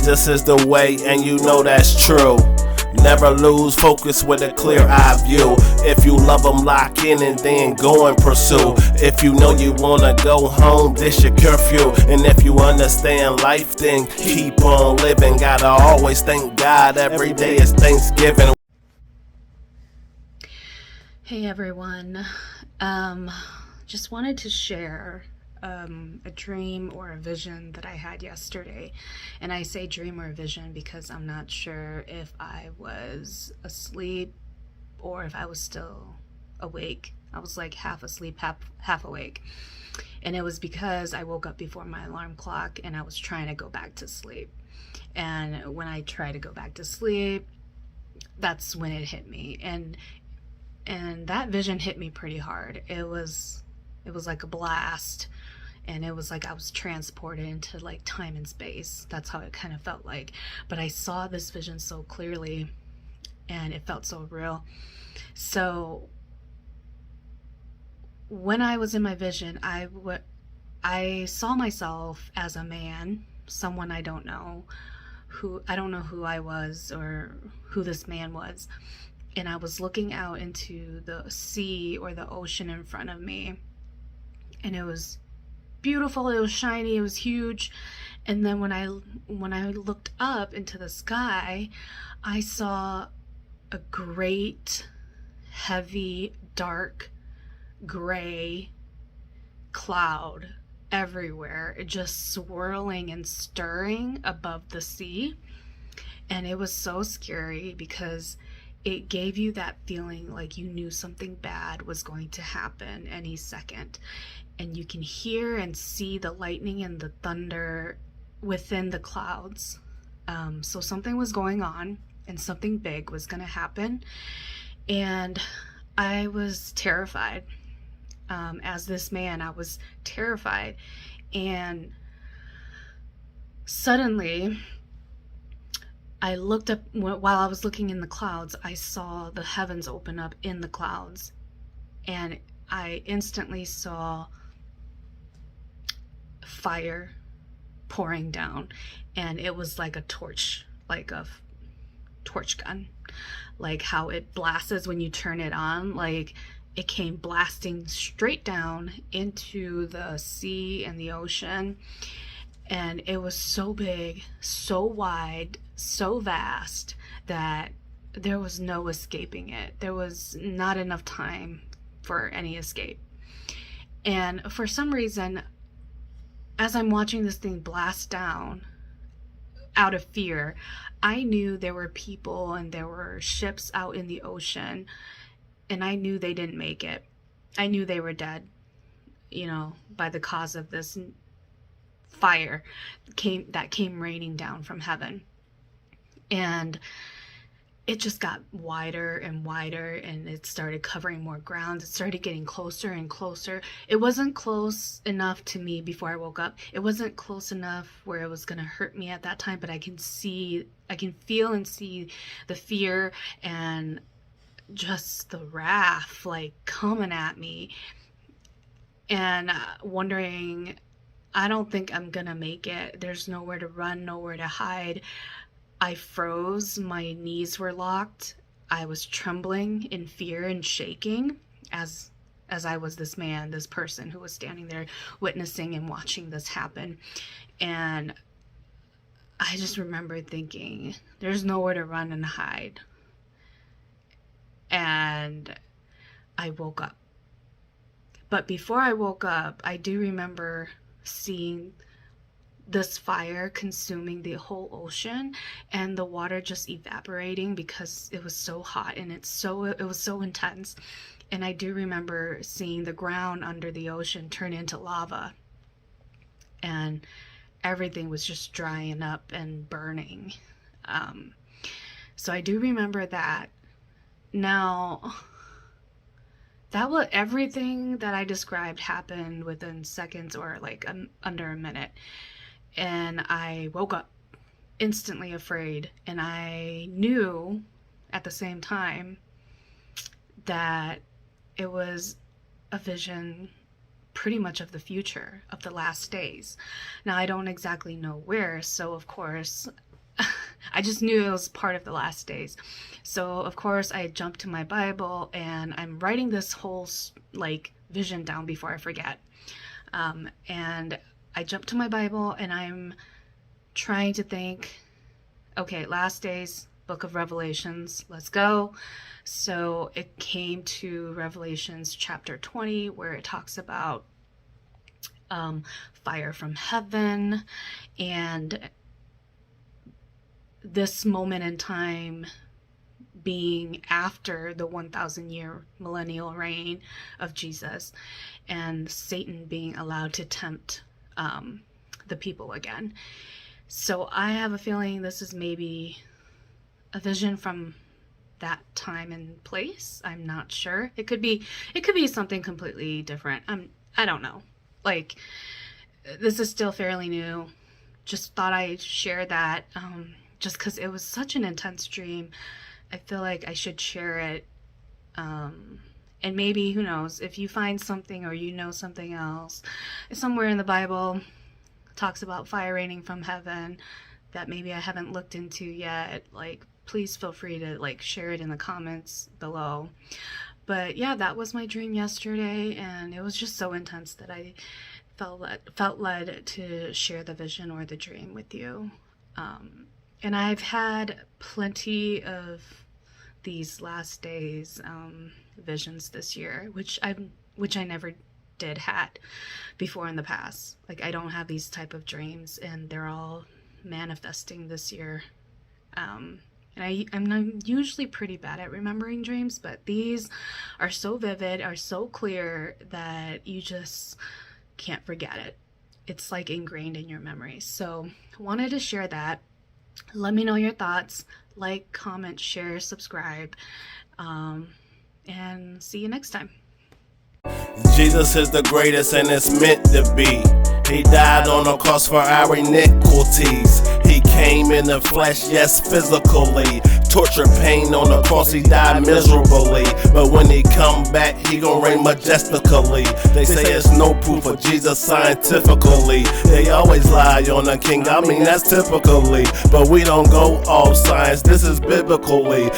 Jesus is the way, and you know that's true. Never lose focus with a clear eye view. If you love them, lock in and then go and pursue. If you know you wanna go home, this your curfew. And if you understand life, then keep on living. Gotta always thank God, every day is Thanksgiving. Hey everyone, just wanted to share a dream or a vision that I had yesterday. And I say dream or vision because I'm not sure if I was asleep or if I was still awake. I was like half asleep, half awake. And it was because I woke up before my alarm clock and I was trying to go back to sleep. And when I try to go back to sleep, that's when it hit me. And that vision hit me pretty hard. It was like a blast, and it was like I was transported into like time and space. That's how it kind of felt like. But I saw this vision so clearly, and it felt so real. So when I was in my vision, I saw myself as a man, someone I don't know, who I was or who this man was. And I was looking out into the sea or the ocean in front of me. And it was beautiful, it was shiny, it was huge. And then when I looked up into the sky, I saw a great, heavy, dark, gray cloud everywhere, just swirling and stirring above the sea. And it was so scary because it gave you that feeling like you knew something bad was going to happen any second. And you can hear and see the lightning and the thunder within the clouds. So something was going on and something big was going to happen. And I was terrified. As this man, I was terrified. And suddenly, I looked up, while I was looking in the clouds, I saw the heavens open up in the clouds. And I instantly saw fire pouring down. And it was like a torch gun. Like how it blasts when you turn it on. Like it came blasting straight down into the sea and the ocean. And it was so big, so wide, so vast that there was no escaping it. There was not enough time for any escape. And for some reason, as I'm watching this thing blast down out of fear, I knew there were people and there were ships out in the ocean, and I knew they didn't make it. I knew they were dead, by the cause of this fire that came raining down from heaven. And it just got wider and wider, and it started covering more ground. It started getting closer and closer. It wasn't close enough to me before I woke up. It wasn't close enough where it was going to hurt me at that time, but I can feel and see the fear and just the wrath like coming at me, and wondering, I don't think I'm gonna make it. There's nowhere to run, nowhere to hide. I froze, my knees were locked. I was trembling in fear and shaking as I was this person who was standing there witnessing and watching this happen. And I just remember thinking, there's nowhere to run and hide. And I woke up. But before I woke up, I do remember seeing this fire consuming the whole ocean and the water just evaporating because it was so hot and it was so intense. And I do remember seeing the ground under the ocean turn into lava, and everything was just drying up and burning. So I do remember that. Now, everything that I described happened within seconds or like under a minute. And I woke up instantly afraid, and I knew at the same time that it was a vision pretty much of the future, of the last days. Now, I don't exactly know where, so of course I just knew it was part of the last days. So of course I jumped to my Bible and I'm writing this whole like vision down before I forget. And I jumped to my Bible and I'm trying to think, okay, last days, book of Revelations, let's go. So it came to Revelations chapter 20, where it talks about fire from heaven, and this moment in time being after the 1,000-year millennial reign of Jesus, and Satan being allowed to tempt the people again. So I have a feeling this is maybe a vision from that time and place. I'm not sure. It could be something completely different. I don't know. Like, this is still fairly new. Just thought I'd share that, just because it was such an intense dream. I feel like I should share it. And maybe, who knows, if you find something or you know something else, somewhere in the Bible talks about fire raining from heaven that maybe I haven't looked into yet, like, please feel free to like share it in the comments below. But yeah, that was my dream yesterday, and it was just so intense that I felt led to share the vision or the dream with you. And I've had plenty of these last days visions this year, which I never did had before in the past. Like, I don't have these type of dreams, and they're all manifesting this year. And I'm usually pretty bad at remembering dreams, but these are so vivid, are so clear that you just can't forget it. It's like ingrained in your memory. So wanted to share that. Let me know your thoughts. Like, comment, share, subscribe, and see you next time. Jesus is the greatest and it's meant to be. He died on the cross for our iniquities. He came in the flesh, yes, physically. Torture, pain on the cross, he died miserably. But when he come back, he gon' reign majestically. They say it's no proof of Jesus scientifically. They always lie on the king, I mean that's typically. But we don't go off science, this is biblically.